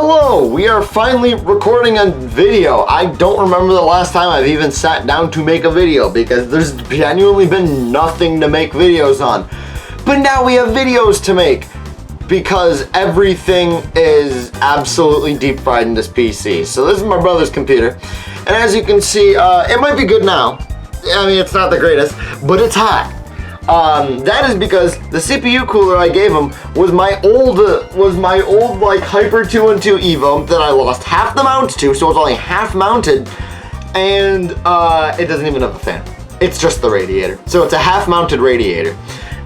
Hello! We are finally recording a video. I don't remember the last time I've even sat down to make a video because there's genuinely been nothing to make videos on. But now we have videos to make because everything is absolutely deep fried in this PC. So this is my brother's computer. And as you can see, it might be good now. I mean, it's not the greatest, but it's hot. That is because the CPU cooler I gave him was my old like Hyper 212 Evo that I lost half the mounts to, so it's only half mounted, and it doesn't even have a fan. It's just the radiator. So it's a half mounted radiator.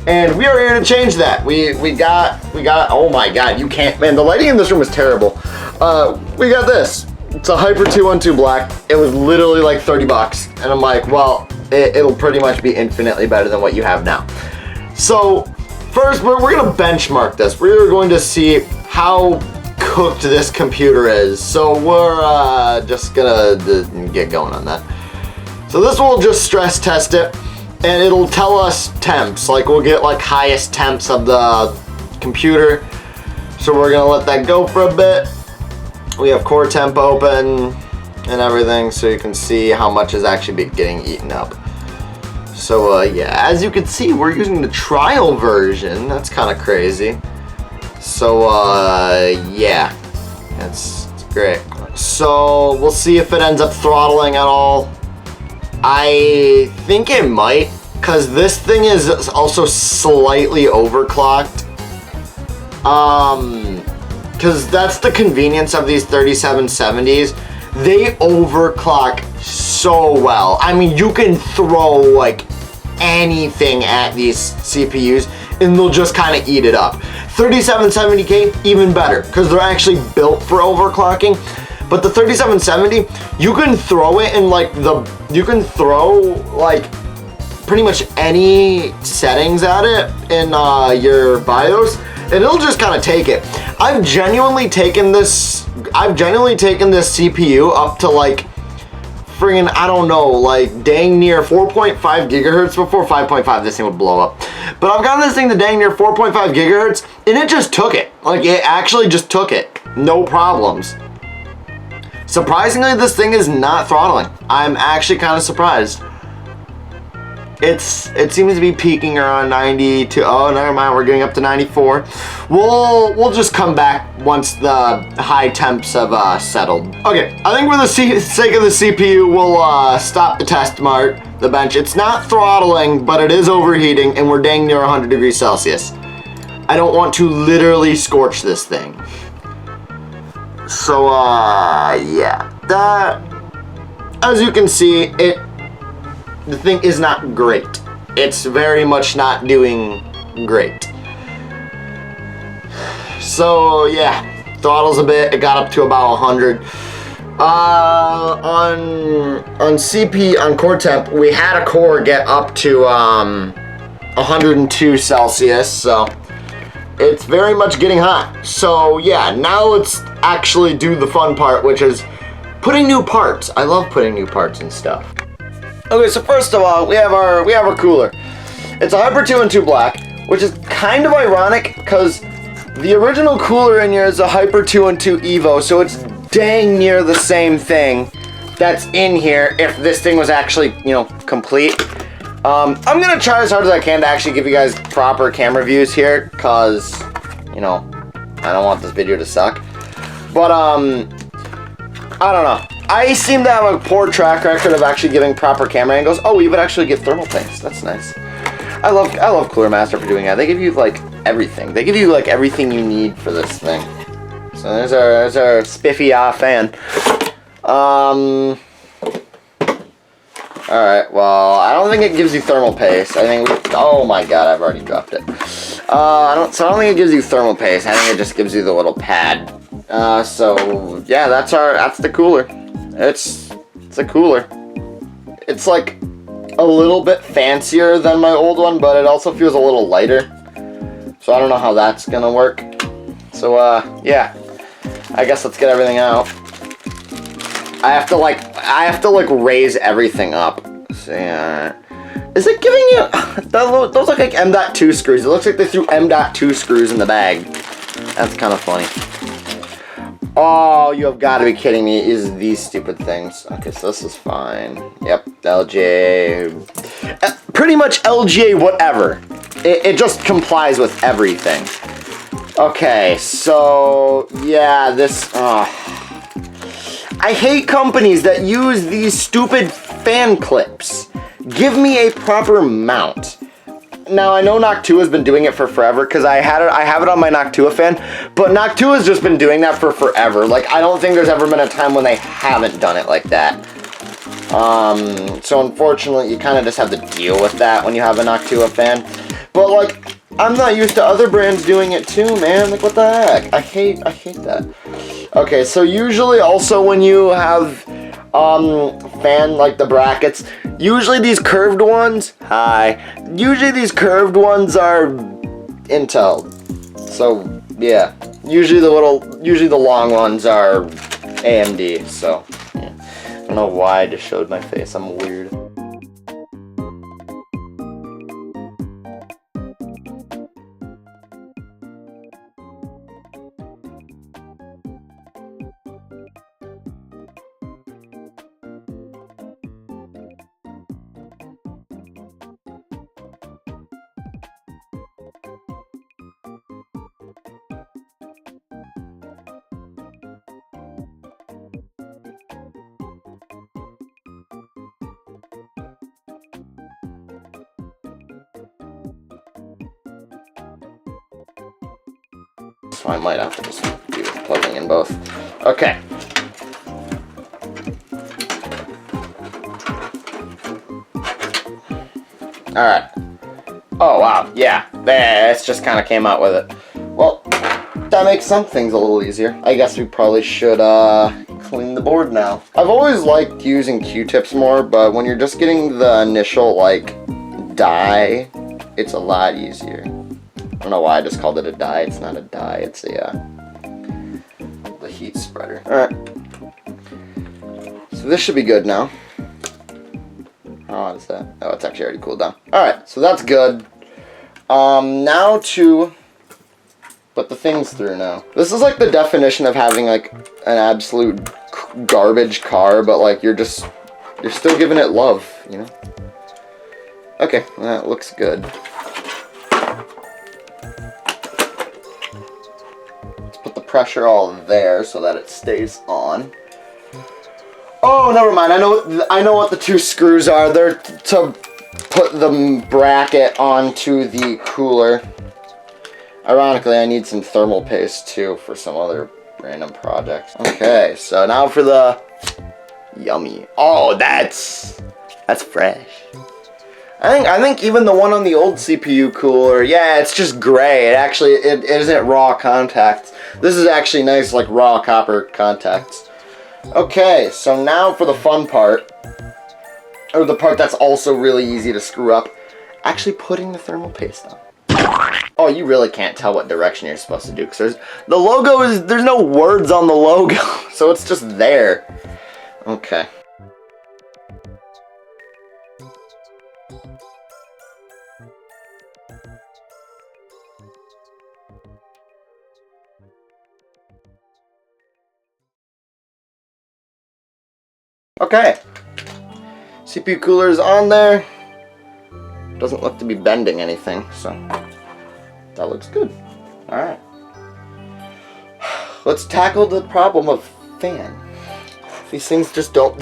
And we are here to change that. We got, oh my god, you can't, man, the lighting in this room is terrible. We got this. It's a Hyper 212 black. It was literally like 30 bucks. And I'm like, well, it'll pretty much be infinitely better than what you have now. So first, we're gonna benchmark this. We're going to see how cooked this computer is. So we're just gonna get going on that. So this will just stress test it, and it'll tell us temps. Like we'll get like highest temps of the computer. So we're gonna let that go for a bit. We have core temp open and everything, so you can see how much is actually getting eaten up. So yeah, as you can see, we're using the trial version. That's kind of crazy. So yeah, it's great. So we'll see if it ends up throttling at all. I think it might, because this thing is also slightly overclocked. Because that's the convenience of these 3770s. They overclock so well. I mean, you can throw like anything at these CPUs and they'll just kind of eat it up. 3770K, even better, because they're actually built for overclocking. But the 3770, you can throw it in like you can throw like pretty much any settings at it in your BIOS, and it'll just kind of take it. I've genuinely taken this CPU up to like friggin', I don't know, like dang near 4.5 gigahertz before. 5.5, this thing would blow up. But I've gotten this thing to dang near 4.5 gigahertz, and it just took it. Like it actually just took it, no problems. Surprisingly, this thing is not throttling. I'm actually kind of surprised. It seems to be peaking around 90 to, oh, never mind, we're getting up to 94. We'll just come back once the high temps have settled. Okay, I think for the sake of the CPU, we'll stop the test mark, the bench. It's not throttling, but it is overheating, and we're dang near 100 degrees Celsius. I don't want to literally scorch this thing. So, yeah, that, as you can see, the thing is not great. It's very much not doing great. So yeah, throttles a bit. It got up to about 100. On core temp, we had a core get up to 102 Celsius. So it's very much getting hot. So yeah, now let's actually do the fun part, which is putting new parts. I love putting new parts and stuff. Okay, so first of all, we have our cooler. It's a Hyper 212 black, which is kind of ironic because the original cooler in here is a Hyper 212 Evo, so it's dang near the same thing that's in here if this thing was actually, you know, complete. I'm gonna try as hard as I can to actually give you guys proper camera views here, cause, you know, I don't want this video to suck. But I don't know. I seem to have a poor track record of actually giving proper camera angles. Oh, you would actually get thermal paste. That's nice. I love Cooler Master for doing that. They give you like everything. They give you like everything you need for this thing. So there's our spiffy fan. Alright, well, I don't think it gives you thermal paste. I think oh my god, I've already dropped it. I don't think it gives you thermal paste. I think it just gives you the little pad. So yeah, that's the cooler. It's a cooler. It's like a little bit fancier than my old one, but it also feels a little lighter. So I don't know how that's gonna work. So yeah, I guess let's get everything out. I have to like raise everything up. So yeah. Is it giving you those look like M.2 screws? It looks like they threw M.2 screws in the bag. That's kind of funny. Oh, you have got to be kidding me. Is these stupid things. Okay, so this is fine. Yep, LGA. Pretty much LGA whatever. It just complies with everything. Okay, so yeah, this. I hate companies that use these stupid fan clips. Give me a proper mount. Now I know Noctua has been doing it for forever because I have it on my Noctua fan, but Noctua's just been doing that for forever. Like, I don't think there's ever been a time when they haven't done it like that. So unfortunately, you kind of just have to deal with that when you have a Noctua fan. But like, I'm not used to other brands doing it too, man. Like, what the heck? I hate that. Okay, so usually also when you have fan, like the brackets, usually these curved ones, usually these curved ones are Intel. So yeah, usually the long ones are AMD. So yeah. I don't know why I just showed my face. I'm weird. So I might have to just do plugging in both. Okay. Alright. Oh wow, yeah. It just kind of came out with it. Well, that makes some things a little easier. I guess we probably should clean the board now. I've always liked using Q-tips more, but when you're just getting the initial like dye, it's a lot easier. I don't know why I just called it a dye. It's not a dye. It's a the heat spreader. All right. So this should be good now. Oh, what is that? Oh, it's actually already cooled down. All right. So that's good. Now to put the things through now. This is like the definition of having like an absolute garbage car, but like you're still giving it love, you know? Okay, that looks good. Pressure all there so that it stays on. Oh, never mind. I know what the two screws are. They're to put the bracket onto the cooler. Ironically, I need some thermal paste too for some other random projects. Okay, so now for the yummy. Oh, that's fresh. I think even the one on the old CPU cooler, yeah, it's just gray. It isn't raw contacts. This is actually nice, like raw copper contacts. Okay, so now for the fun part, or the part that's also really easy to screw up, actually putting the thermal paste on. Oh, you really can't tell what direction you're supposed to do because there's no words on the logo, so it's just there. Okay. Okay, CPU cooler is on there. Doesn't look to be bending anything, so that looks good. All right, let's tackle the problem of fan. These things just don't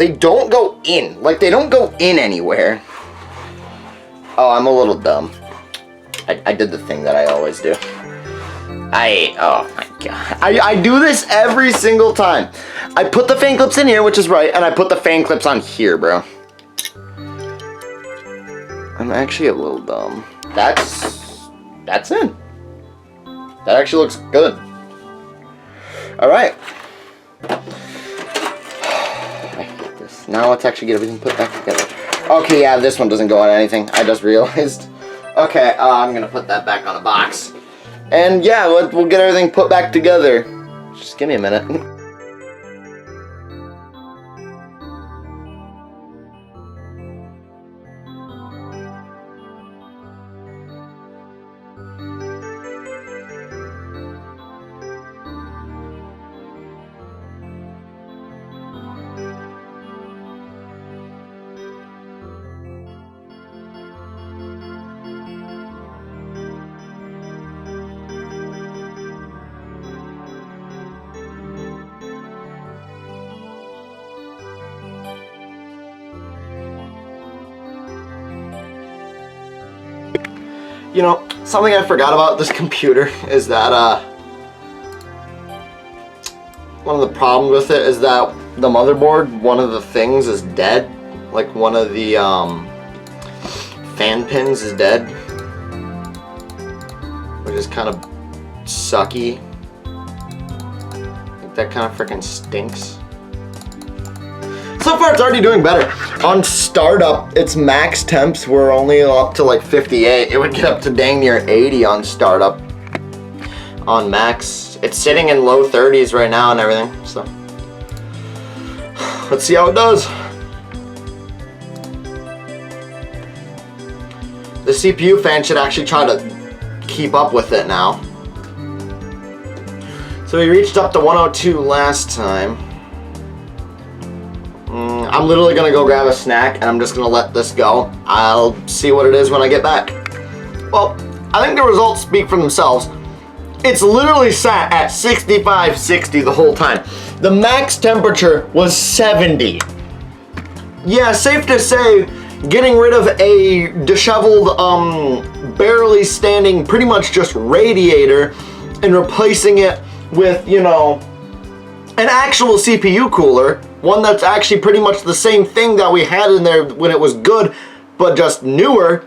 go in. Like, they don't go in anywhere. Oh, I'm a little dumb. I did the thing that I always do. Oh my god. I do this every single time. I put the fan clips in here, which is right, and I put the fan clips on here, bro. I'm actually a little dumb. That's in. That actually looks good. Alright. I hate this. Now let's actually get everything put back together. Okay, yeah, this one doesn't go on anything. I just realized. Okay, I'm gonna put that back on a box. And yeah, we'll get everything put back together. Just give me a minute. You know, something I forgot about this computer is that one of the problems with it is that the motherboard, one of the things is dead. Like one of the fan pins is dead, which is kind of sucky. I think that kind of freaking stinks. So far it's already doing better. On startup, its max temps were only up to like 58. It would get up to dang near 80 on startup. On max, it's sitting in low 30s right now and everything, so let's see how it does. The CPU fan should actually try to keep up with it now. So we reached up to 102 last time. I'm literally gonna go grab a snack and I'm just gonna let this go. I'll see what it is when I get back. Well, I think the results speak for themselves. It's literally sat at 65, 60 the whole time. The max temperature was 70. Yeah, safe to say, getting rid of a disheveled, barely standing, pretty much just radiator and replacing it with, you know, an actual CPU cooler, one that's actually pretty much the same thing that we had in there when it was good, but just newer.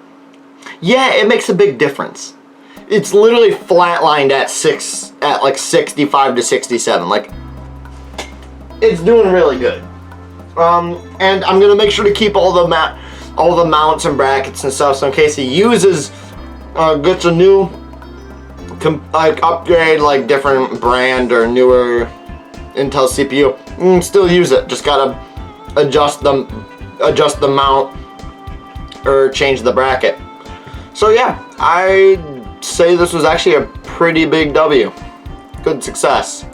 Yeah, it makes a big difference. It's literally flatlined at like 65 to 67. Like, it's doing really good. And I'm gonna make sure to keep all the mounts and brackets and stuff, so in case he uses, gets a new, like upgrade, like different brand or newer Intel CPU, still use it. Just gotta adjust the mount or change the bracket. So yeah, I say this was actually a pretty big W. Good success.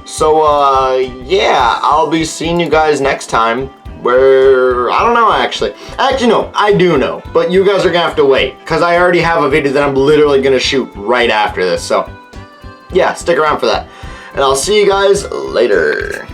So yeah, I'll be seeing you guys next time, where, I don't know actually. Actually no, I do know, but you guys are gonna have to wait, because I already have a video that I'm literally gonna shoot right after this, so yeah, stick around for that. And I'll see you guys later.